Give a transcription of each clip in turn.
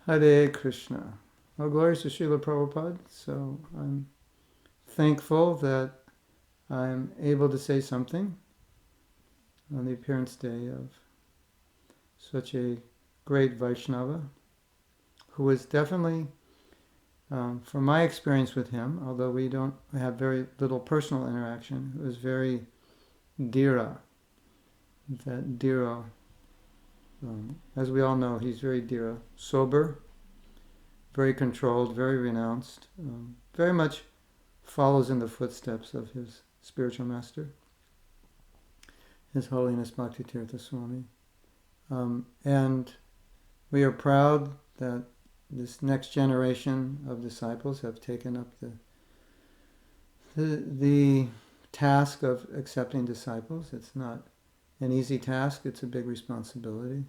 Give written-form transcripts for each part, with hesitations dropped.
Hare Krishna. Well, glories to Srila Prabhupada. So I'm thankful that I'm able to say something on the appearance day of such a great Vaishnava, who is definitely, from my experience with him, although we don't have very little personal interaction, who is very Dhira. That Dhira, as we all know, he's very Dhira, sober, very controlled, very renounced, very much follows in the footsteps of his spiritual master, His Holiness Bhakti Tirtha Swami. And we are proud that this next generation of disciples have taken up the task of accepting disciples. It's not an easy task, it's a big responsibility.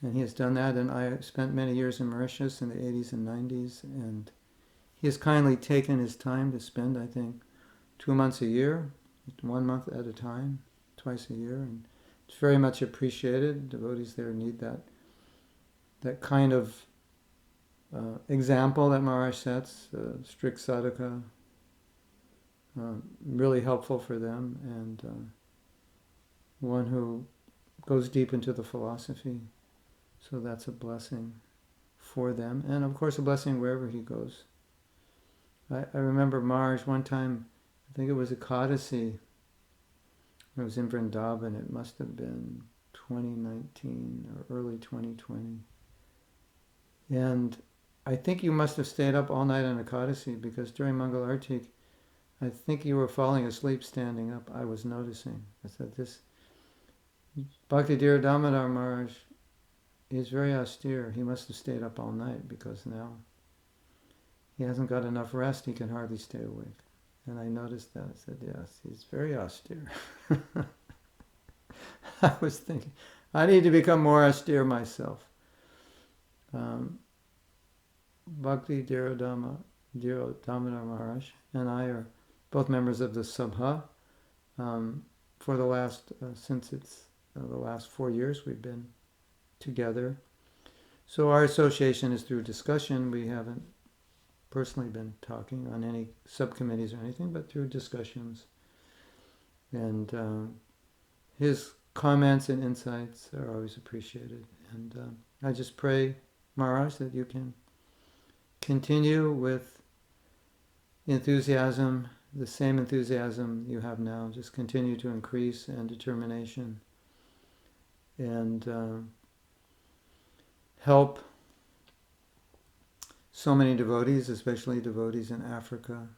And he has done that, and I spent many years in Mauritius in the 80s and 90s, and he has kindly taken his time to spend, I think, 2 months a year, 1 month at a time, twice a year, and it's very much appreciated. Devotees there need that kind of example that Maharaj sets, strict sadhaka, really helpful for them, and one who goes deep into the philosophy. So that's a blessing for them, and of course a blessing wherever he goes. I remember Maharaj one time, I think it was a 𝐸𝐴𝑑𝑒. It was in Vrindavan. It must have been 2019 or early 2020. And I think you must have stayed up all night on 𝐸𝑒, because during Mangal Artik, I think you were falling asleep standing up. I was noticing. I said, this Bhakti Dhira Damodara Maharaj is very austere. He must have stayed up all night, because now he hasn't got enough rest. He can hardly stay awake. And I noticed that. I said, yes, he's very austere. I was thinking, I need to become more austere myself. Bhakti Dhira Damodara Maharaj and I are both members of the Sabha. For the last, since it's the last 4 years we've been together. So our association is through discussion. We haven't personally been talking on any subcommittees or anything, but through discussions. And his comments and insights are always appreciated. And I just pray, Maharaj, that you can continue with enthusiasm, the same enthusiasm you have now. Just continue to increase, and determination, and help so many devotees, especially devotees in Africa,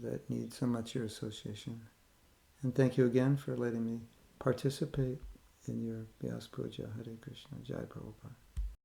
that need so much your association. And thank you again for letting me participate in your Vyasa Puja. Hare Krishna. Jai Prabhupada.